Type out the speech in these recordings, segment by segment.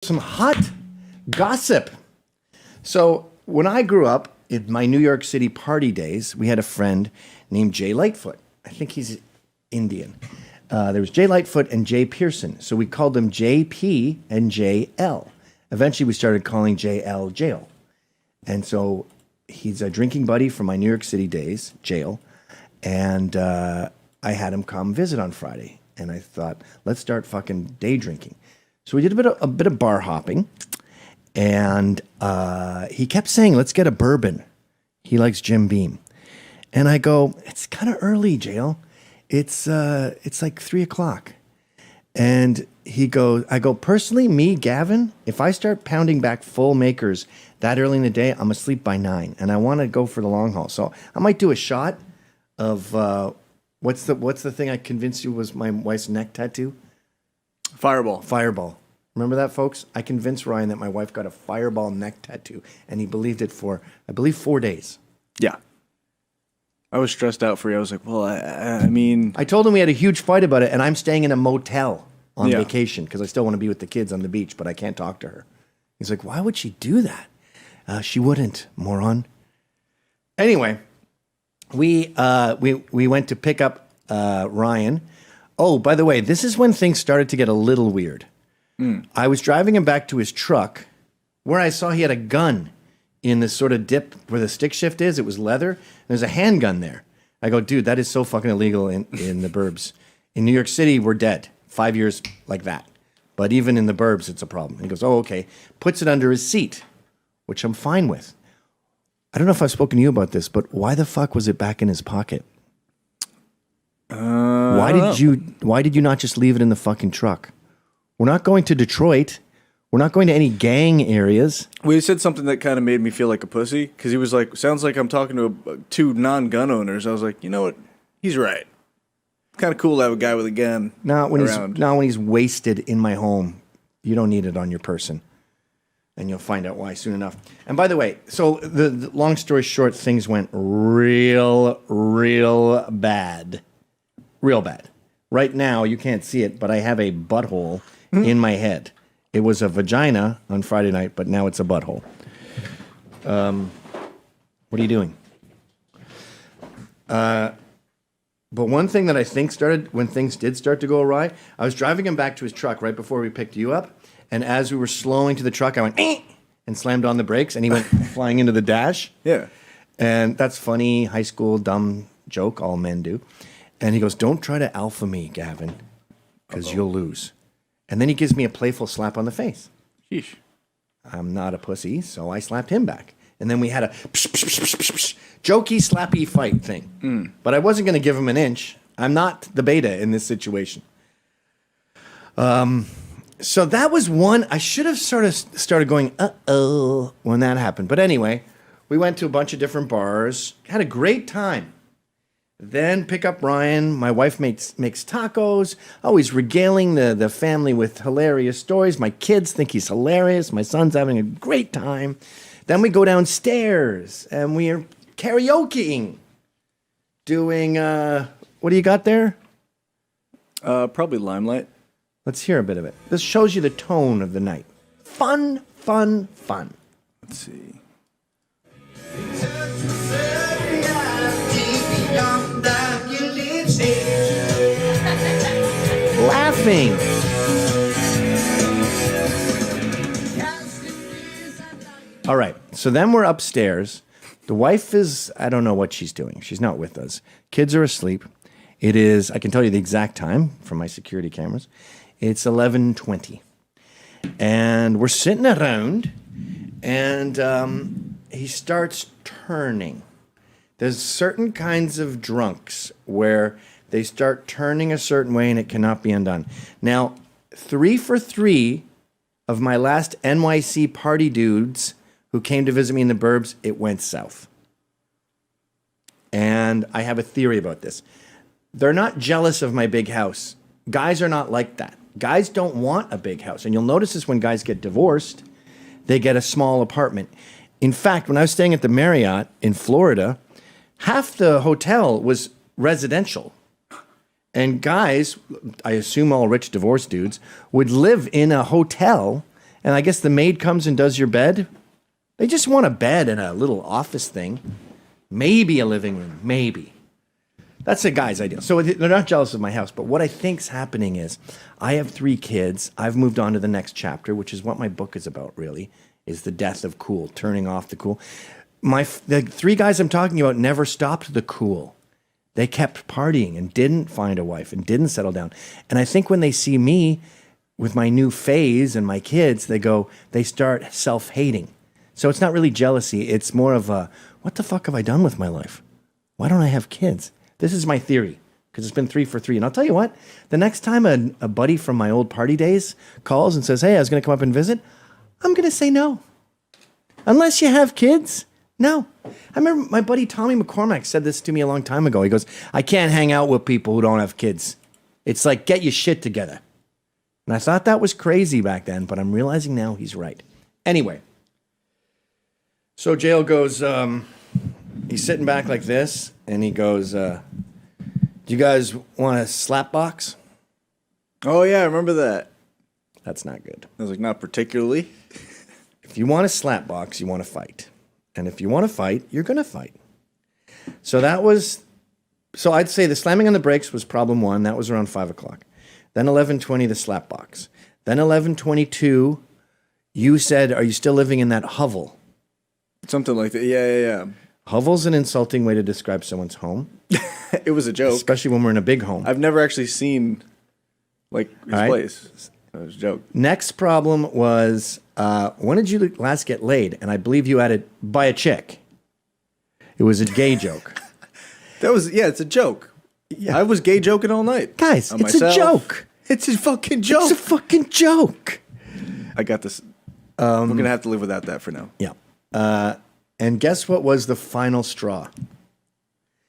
Some hot gossip. So when I grew up in my New York City party days, we had a friend named Jay Lightfoot. I think he's Indian. There was Jay Lightfoot and Jay Pearson. So we called them JP and JL. Eventually we started calling JL Jail. And so he's a drinking buddy from my New York City days, Jail. And I had him come visit on Friday. And I thought, let's start fucking day drinking. So we did a bit of bar hopping, and he kept saying, let's get a bourbon. He likes Jim Beam. And I go, it's kind of early, Jail. It's like 3:00. And I go, personally, me, Gavin, if I start pounding back full makers that early in the day, I'm asleep by 9, and I want to go for the long haul. So I might do a shot of, what's the thing I convinced you was my wife's neck tattoo? Fireball. Remember that, folks? I convinced Ryan that my wife got a fireball neck tattoo, and he believed it for, I believe, 4 days. Yeah. I was stressed out for you. I was like, well, I mean... I told him we had a huge fight about it, and I'm staying in a motel on vacation because I still want to be with the kids on the beach, but I can't talk to her. He's like, why would she do that? She wouldn't, moron. Anyway, we went to pick up Ryan. Oh, by the way, this is when things started to get a little weird. I was driving him back to his truck where I saw he had a gun in this sort of dip where the stick shift is. It was leather. There's a handgun there. I go, dude, that is so fucking illegal in the burbs. In New York City, we're dead. 5 years like that. But even in the burbs, it's a problem. And he goes, oh, okay. Puts it under his seat, which I'm fine with. I don't know if I've spoken to you about this, but why the fuck was it back in his pocket? Why did you not just leave it in the fucking truck? We're not going to Detroit. We're not going to any gang areas. Well, he said something that kind of made me feel like a pussy because he was like, sounds like I'm talking to two non-gun owners. I was like, you know what? He's right. Kind of cool to have a guy with a gun Not when he's wasted in my home. You don't need it on your person. And you'll find out why soon enough. And by the way, so the long story short, things went real bad. Real bad. Right now, you can't see it, but I have a butthole in my head. It was a vagina on Friday night, but now it's a butthole. What are you doing? But one thing that I think started when things did start to go awry, I was driving him back to his truck right before we picked you up, and as we were slowing to the truck, I went, and slammed on the brakes, and he went flying into the dash. Yeah. And that's funny, high school, dumb joke, all men do. And he goes, don't try to alpha me, Gavin, because you'll lose. And then he gives me a playful slap on the face. Sheesh. I'm not a pussy, so I slapped him back. And then we had a jokey, slappy fight thing. But I wasn't going to give him an inch. I'm not the beta in this situation. So that was one. I should have sort of started going, uh-oh, when that happened. But anyway, we went to a bunch of different bars, had a great time. Then pick up Ryan. My wife makes tacos, always regaling the family with hilarious stories. My kids think he's hilarious. My son's having a great time. Then we go downstairs, and we are karaokeing. Doing, what do you got there? Probably Limelight. Let's hear a bit of it. This shows you the tone of the night. Fun. Let's see. Laughing. All right, so then we're upstairs. The wife is, I don't know what she's doing. She's not with us. Kids are asleep. It is, I can tell you the exact time from my security cameras. It's 11:20. And we're sitting around, and he starts turning. There's certain kinds of drunks where they start turning a certain way and it cannot be undone. Now, 3 for 3 of my last NYC party dudes who came to visit me in the burbs, it went south. And I have a theory about this. They're not jealous of my big house. Guys are not like that. Guys don't want a big house. And you'll notice this when guys get divorced, they get a small apartment. In fact, when I was staying at the Marriott in Florida, half the hotel was residential. And guys, I assume all rich divorced dudes, would live in a hotel and I guess the maid comes and does your bed. They just want a bed and a little office thing. Maybe a living room. Maybe. That's a guy's idea. So they're not jealous of my house. But what I think's happening is I have 3 kids. I've moved on to the next chapter, which is what my book is about, really, is the death of cool, turning off the cool. The 3 guys I'm talking about never stopped the cool. They kept partying and didn't find a wife and didn't settle down. And I think when they see me with my new phase and my kids, they start self-hating. So it's not really jealousy. It's more of a, what the fuck have I done with my life? Why don't I have kids? This is my theory, because it's been 3 for 3. And I'll tell you what, the next time a buddy from my old party days calls and says, hey, I was going to come up and visit, I'm going to say no. Unless you have kids, no. I remember my buddy Tommy McCormack said this to me a long time ago. He goes, I can't hang out with people who don't have kids. It's like, get your shit together. And I thought that was crazy back then, but I'm realizing now he's right. Anyway, so Jail goes, he's sitting back like this, and he goes, do you guys want a slap box? Oh, yeah, I remember that. That's not good. I was like, not particularly. If you want a slap box, you want to fight. And if you want to fight, you're going to fight. So I'd say the slamming on the brakes was problem 1. That was around 5 o'clock. Then 11:20, the slap box. Then 11:22, you said, are you still living in that hovel? Something like that. Yeah. Hovel's an insulting way to describe someone's home. It was a joke. Especially when we're in a big home. I've never actually seen, his place. It was a joke. Next problem was, when did you last get laid? And I believe you had it by a chick. It was a gay joke. It's a joke. Yeah. I was gay joking all night. Guys, it's a joke. It's a fucking joke. It's a fucking joke. I got this. We're going to have to live without that for now. Yeah. And guess what was the final straw?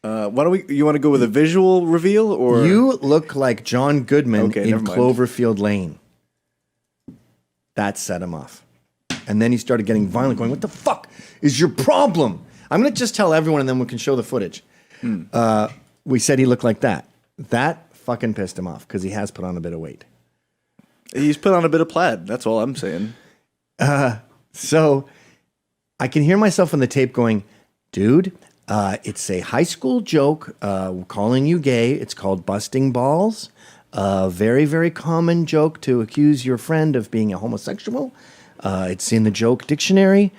You want to go with a visual reveal or? You look like John Goodman in never mind. Cloverfield Lane. That set him off. And then he started getting violent, going, what the fuck is your problem? I'm going to just tell everyone and then we can show the footage. We said he looked like that. That fucking pissed him off because he has put on a bit of weight. He's put on a bit of plaid. That's all I'm saying. So I can hear myself on the tape going, dude, it's a high school joke calling you gay. It's called busting balls. Very, very common joke to accuse your friend of being a homosexual. It's in the joke dictionary.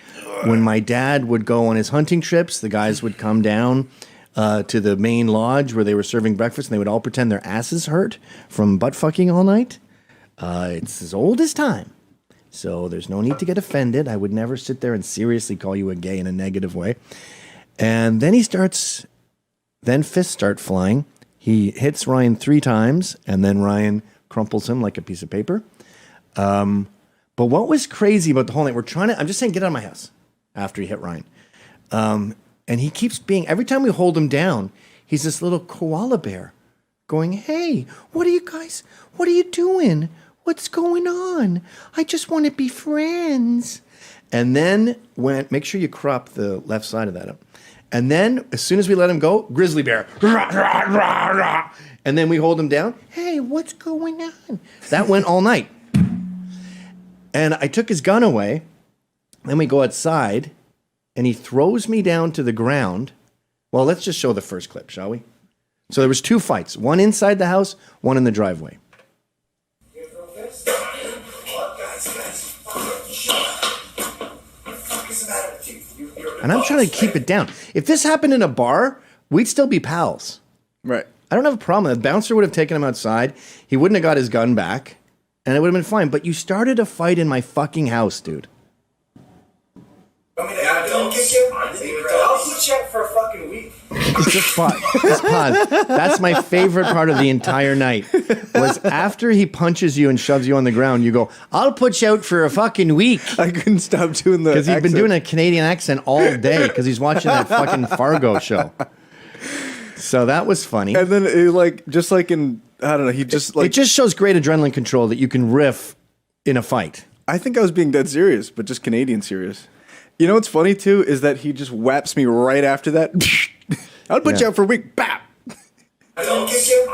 When my dad would go on his hunting trips, the guys would come down to the main lodge where they were serving breakfast, and they would all pretend their asses hurt from butt fucking all night. It's as old as time. So there's no need to get offended. I would never sit there and seriously call you a gay in a negative way. And then then fists start flying. He hits Ryan 3 times, and then Ryan crumples him like a piece of paper. But what was crazy about the whole night, I'm just saying, get out of my house after he hit Ryan. And he keeps every time we hold him down, he's this little koala bear going, hey, what are you doing? What's going on? I just want to be friends. And then make sure you crop the left side of that up. And then as soon as we let him go, grizzly bear. Rah, rah, rah, rah. And then we hold him down. Hey, what's going on? That went all night. And I took his gun away. Then we go outside, and he throws me down to the ground. Well, let's just show the first clip, shall we? So there was 2 fights, one inside the house, one in the driveway. And I'm trying to keep it down. If this happened in a bar, we'd still be pals. Right. I don't have a problem. The bouncer would have taken him outside. He wouldn't have got his gun back, and it would have been fine. But you started a fight in my fucking house, dude. I mean, I'll put you up for a fucking week. Just pause. That's my favorite part of the entire night. Was after he punches you and shoves you on the ground, you go, I'll put you out for a fucking week. I couldn't stop doing the Because he's been doing a Canadian accent all day because he's watching that fucking Fargo show. So that was funny. And then it, just like in, I don't know, he just like... It just shows great adrenaline control that you can riff in a fight. I think I was being dead serious, but just Canadian serious. You know what's funny, too, is that he just whaps me right after that. I'll put you out for a week. Bap! I'll put you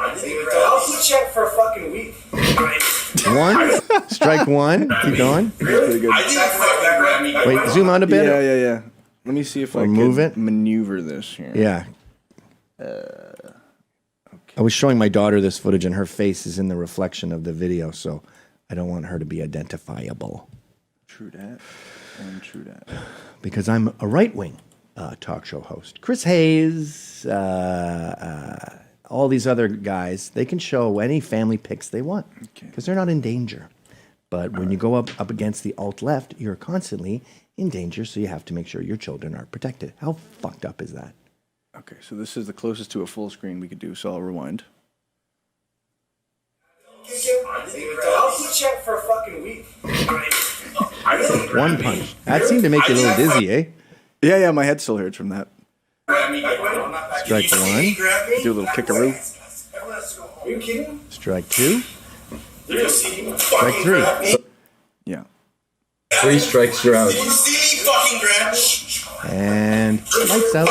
up for a fucking week. Strike one. Keep going. Pretty good. I think fuck that grab me. Wait, zoom out a bit. Yeah. Let me see if I move can it. maneuver this here. Yeah. I was showing my daughter this footage, and her face is in the reflection of the video, so I don't want her to be identifiable. True that. And true that. Because I'm a right-wing talk show host. Chris Hayes, all these other guys, they can show any family pics they want because they're not in danger. But when you go up against the alt-left, you're constantly in danger, so you have to make sure your children are protected. How fucked up is that? Okay, so this is the closest to a full screen we could do, so I'll rewind. I'll put you out for a fucking week. One punch. That seemed to make you a little dizzy, eh? Yeah, my head still hurts from that. Strike one. Do a little kickaroo. Are you kidding? Strike two. Strike three. Yeah. 3 strikes, you're out. You see me fucking grab? And lights out.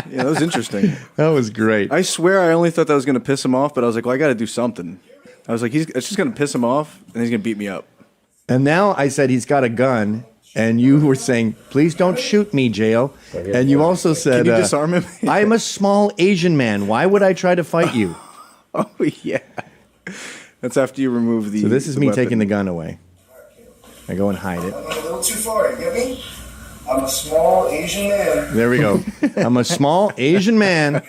Yeah, that was interesting. That was great. I swear I only thought that was going to piss him off, but I was like, well, I got to do something. I was like, it's just going to piss him off, and he's going to beat me up. And now I said he's got a gun, and you were saying, please don't shoot me, Jail. And you also said, Can you disarm him? I'm a small Asian man. Why would I try to fight you? Oh, yeah. That's after you remove the So this is me weapon. taking the gun away. I go and hide it. I'm a little too far, you get me? I'm a small Asian man. There we go. I'm a small Asian man.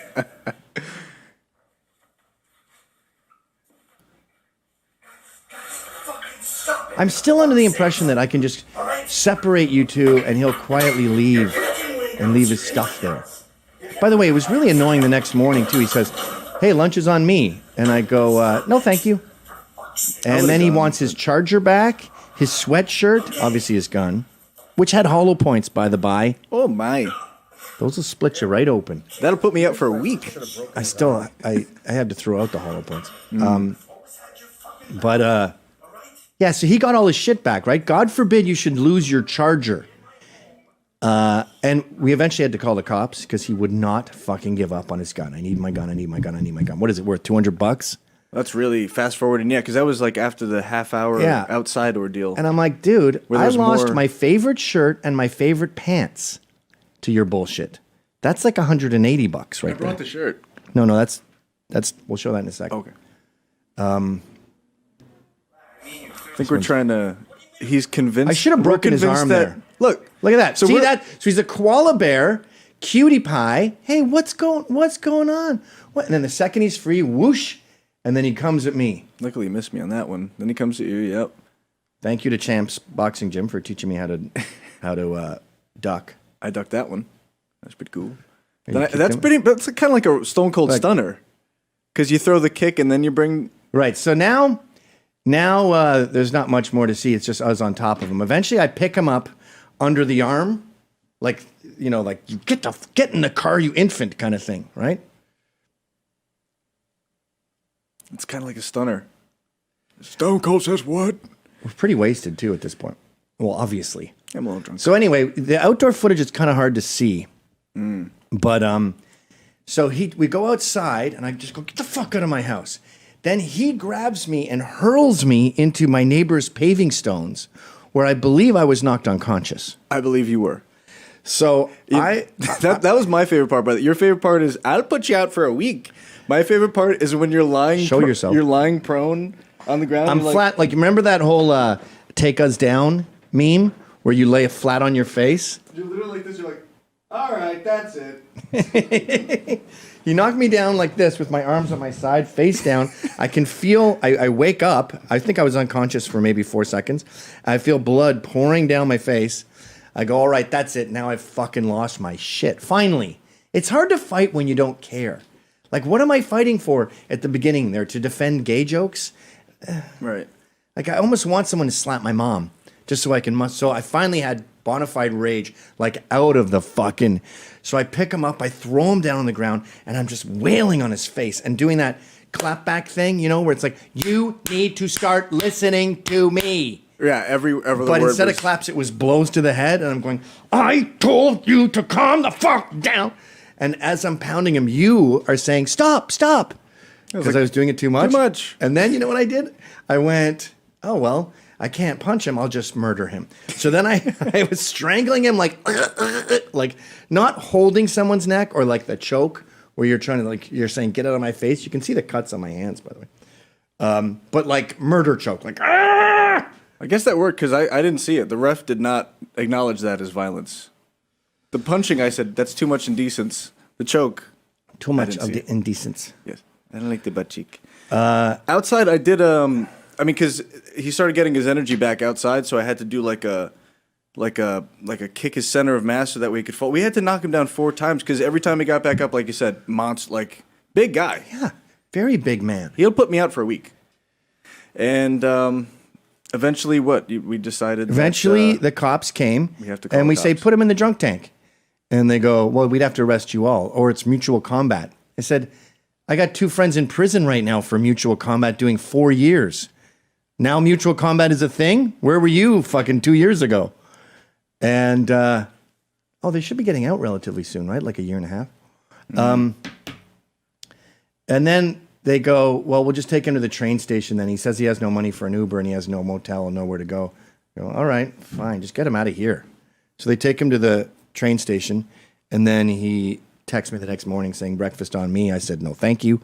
I'm still under the impression that I can just separate you two and he'll quietly leave and leave his stuff there. By the way, it was really annoying the next morning, too. He says, hey, lunch is on me. And I go, no, thank you. And then he wants his charger back, his sweatshirt, obviously his gun, which had hollow points, by the by. Oh, my. Those will split you right open. That'll put me up for a week. I had to throw out the hollow points. Yeah, so he got all his shit back, right? God forbid you should lose your charger. And we eventually had to call the cops because he would not fucking give up on his gun. I need my gun. What is it worth? $200? That's really fast forwarding, yeah, because that was like after the half-hour outside ordeal. And I'm like, dude, Where I there's lost more- my favorite shirt and my favorite pants to your bullshit. That's like $180 right I brought there. the shirt. No, that's we'll show that in a second. Okay. I think we're trying to. He's convinced. I should have broken his arm there. Look Look at that. So See we're- that? So he's a koala bear, cutie pie. Hey, what's going on? What? And then the second he's free, whoosh, and then he comes at me. Luckily, you missed me on that one. Then he comes to you. Yep. Thank you to Champs Boxing Gym for teaching me how to duck. I ducked that one. That's pretty cool. And you Then kicked that's him? pretty. That's kind of like a Stone Cold Stunner, because you throw the kick and then you bring. Right. So now there's not much more to see. It's just us on top of him. Eventually, I pick him up under the arm, like you get in the car, you infant, kind of thing, right? It's kind of like a stunner. Stone Cold says what? We're pretty wasted too at this point. Well, obviously. I'm a little drunk. So anyway, the outdoor footage is kind of hard to see. But so we go outside and I just go, get the fuck out of my house. Then he grabs me and hurls me into my neighbor's paving stones, where I believe I was knocked unconscious. I believe you were. So That was my favorite part, brother. Your favorite part is I'll put you out for a week. My favorite part is when you're lying. Show yourself. You're lying prone on the ground. I'm you're flat. Like, remember that whole "take us down" meme where you lay flat on your face? You're literally like this. You're like, all right, that's it. You knock me down like this with my arms on my side, face down. I can feel, I wake up. I think I was unconscious for maybe 4 seconds. I feel blood pouring down my face. I go, all right, that's it. Now I've fucking lost my shit. Finally. It's hard to fight when you don't care. Like, what am I fighting for at the beginning there? To defend gay jokes? Right. Like, I almost want someone to slap my mom just so I can So I finally had bona fide rage, like out of the fucking. So I pick him up, I throw him down on the ground, and I'm just wailing on his face and doing that clapback thing, where it's like, you need to start listening to me. Yeah, every But word instead was, of claps, it was blows to the head, and I'm going, I told you to calm the fuck down. And as I'm pounding him, you are saying, stop, stop. because I was doing it too much. Too much. And then you know what I did? I went, oh, well, I can't punch him. I'll just murder him. So then I was strangling him like not holding someone's neck or like the choke where you're trying to like, you're saying, get out of my face. You can see the cuts on my hands, by the way. But like murder choke, like, ah! I guess that worked because I didn't see it. The ref did not acknowledge that as violence. The punching, I said, that's too much indecence. The choke. Too much of the indecence. Yes. I don't like the butt cheek. Outside, I did, because he started getting his energy back outside, so I had to do like a kick his center of mass so that way he could fall. We had to knock him down 4 times because every time he got back up, like you said, like big guy. Yeah, very big man. He'll put me out for a week. And eventually, we decided. Eventually, the cops came, we have to call and the we say, cops. put him in the drunk tank. And they go, well, we'd have to arrest you all, or it's mutual combat. I said, I got 2 friends in prison right now for mutual combat doing 4 years. Now mutual combat is a thing? Where were you fucking 2 years ago? And, they should be getting out relatively soon, right? Like a year and a half. And then they go, well, we'll just take him to the train station then. He says he has no money for an Uber and he has no motel and nowhere to go. I go, all right, fine, just get him out of here. So they take him to the train station, and then he texts me the next morning saying, breakfast on me. I said, no, thank you.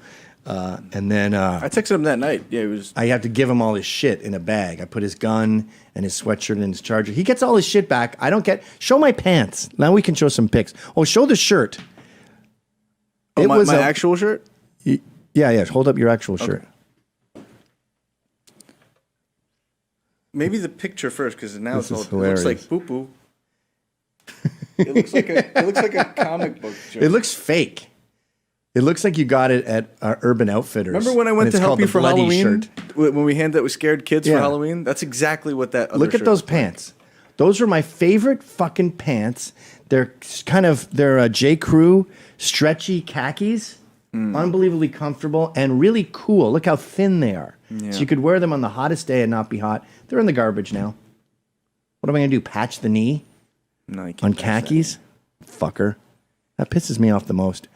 And then I texted him that night. Yeah, it was. I have to give him all his shit in a bag. I put his gun and his sweatshirt and his charger. He gets all his shit back. I don't get. Show my pants. Now we can show some pics. Oh, show the shirt. Oh, my actual shirt? Yeah. Hold up your actual shirt. Maybe the picture first, because now This it is looks like hilarious. poo poo. It looks like a comic book joke. It looks fake. It looks like you got it at Urban Outfitters. Remember when I went and to it's help called you the for Bloody Halloween? Shirt. When we handed out with scared kids Yeah. for Halloween? That's exactly what that other Look at shirt those was like. pants. Those are my favorite fucking pants. They're they're J. Crew stretchy khakis. Unbelievably comfortable and really cool. Look how thin they are. Yeah. So you could wear them on the hottest day and not be hot. They're in the garbage now. What am I going to do? Patch the knee No, you can't on patch khakis? Fucker. That pisses me off the most.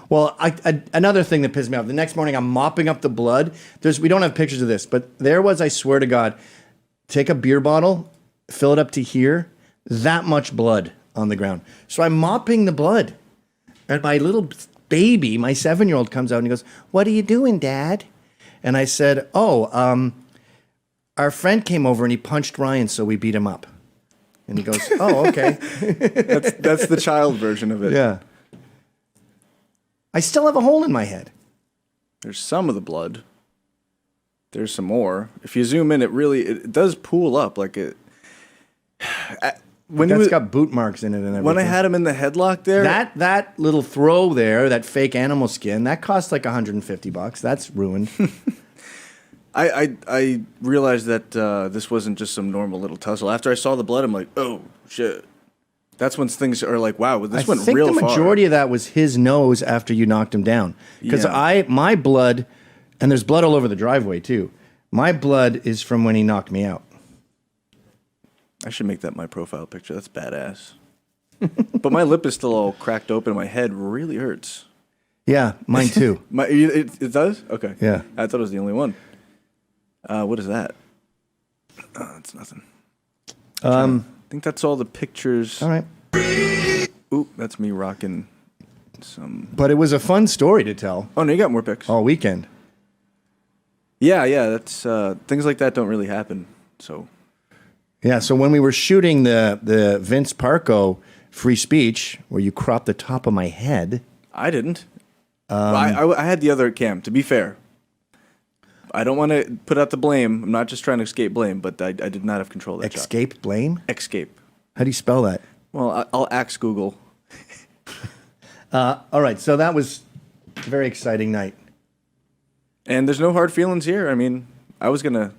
Well, another thing that pissed me off. The next morning, I'm mopping up the blood. We don't have pictures of this, but there was, I swear to God, take a beer bottle, fill it up to here, that much blood on the ground. So I'm mopping the blood. And my little baby, my 7-year-old, comes out and he goes, what are you doing, Dad? And I said, our friend came over and he punched Ryan, so we beat him up. And he goes, oh, okay. That's the child version of it. Yeah. I still have a hole in my head. There's some of the blood. There's some more. If you zoom in, it does pool up like it. That's got boot marks in it and everything. When I had him in the headlock there, that little throw there, that fake animal skin, that cost like $150. That's ruined. I realized that this wasn't just some normal little tussle. After I saw the blood, I'm like, oh shit. That's when things are like, wow, this went real far. I think the majority of that was his nose after you knocked him down. Because my blood, and there's blood all over the driveway too. My blood is from when he knocked me out. I should make that my profile picture. That's badass. But my lip is still all cracked open. My head really hurts. Yeah, mine too. It does? Okay. Yeah. I thought it was the only one. What is that? Oh, it's nothing. I think that's all the pictures. All right. Oop, that's me rocking some. But it was a fun story to tell Oh, no, you got more pics. all weekend. Yeah, that's things like that don't really happen. So Yeah, so when we were shooting the Vince Parco free speech, where you cropped the top of my head. I didn't. I had the other cam, to be fair. I don't want to put out the blame. I'm not just trying to escape blame, but I did not have control of that shot. Escape blame? Escape. How do you spell that? Well, I'll axe Google. All right, so that was a very exciting night. And there's no hard feelings here. I mean, I was going to...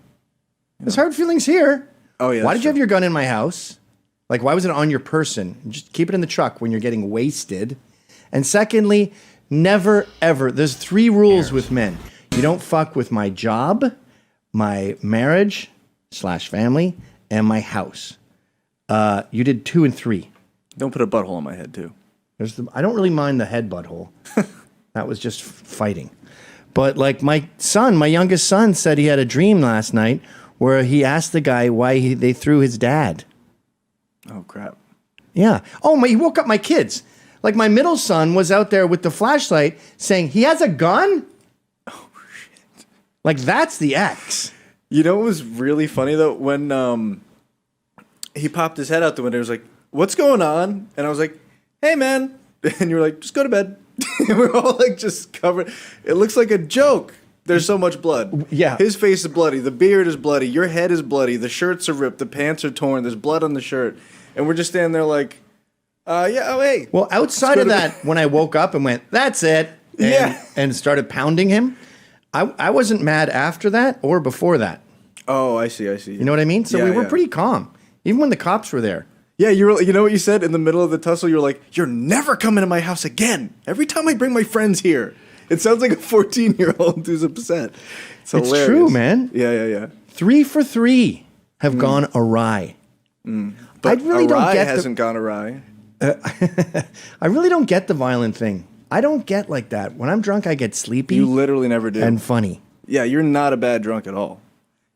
There's hard feelings here. Oh, yeah. Why did you have your gun in my house? Like, why was it on your person? Just keep it in the truck when you're getting wasted. And secondly, never, ever. There's 3 rules with men. You don't fuck with my job, my marriage / family, and my house. You did 2 and 3. Don't put a butthole on my head, too. I don't really mind the head butthole. That was just fighting. But like my youngest son said he had a dream last night where he asked the guy why they threw his dad. Oh crap. Yeah. Oh, he woke up my kids. Like my middle son was out there with the flashlight saying he has a gun. Oh shit. Like that's the X. You know what was really funny though? When he popped his head out the window, he was like, "What's going on?" And I was like, "Hey man." And you were like, "Just go to bed." And we're all like just covered. It looks like a joke. There's so much blood. Yeah. His face is bloody. The beard is bloody. Your head is bloody. The shirts are ripped. The pants are torn. There's blood on the shirt. And we're just standing there like, yeah, oh, hey. Well, outside of that, when I woke up and went, that's it. And started pounding him, I wasn't mad after that or before that. Oh, I see. You know what I mean? So Yeah, we were yeah. pretty calm, even when the cops were there. Yeah, you know what you said in the middle of the tussle? You were like, "You're never coming to my house again. Every time I bring my friends here." It sounds like a 14-year-old who's upset. It's hilarious. It's true, man. Yeah. 3 for 3 have gone awry. But I really don't get hasn't gone awry. I really don't get the violent thing. I don't get like that. When I'm drunk, I get sleepy You literally never do. and funny. Yeah, you're not a bad drunk at all.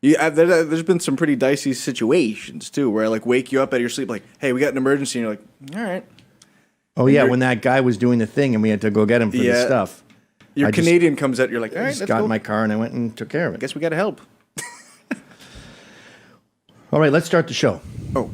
There's been some pretty dicey situations too, where I like wake you up out of your sleep, like, "Hey, we got an emergency," and you're like, "All right." Oh yeah, when that guy was doing the thing and we had to go get him for the Yeah. stuff. Your I just- Canadian comes out, you're like, "All I right, just let's got go. in my car and I went and took care of it. Guess we got to help." All right, let's start the show. Oh,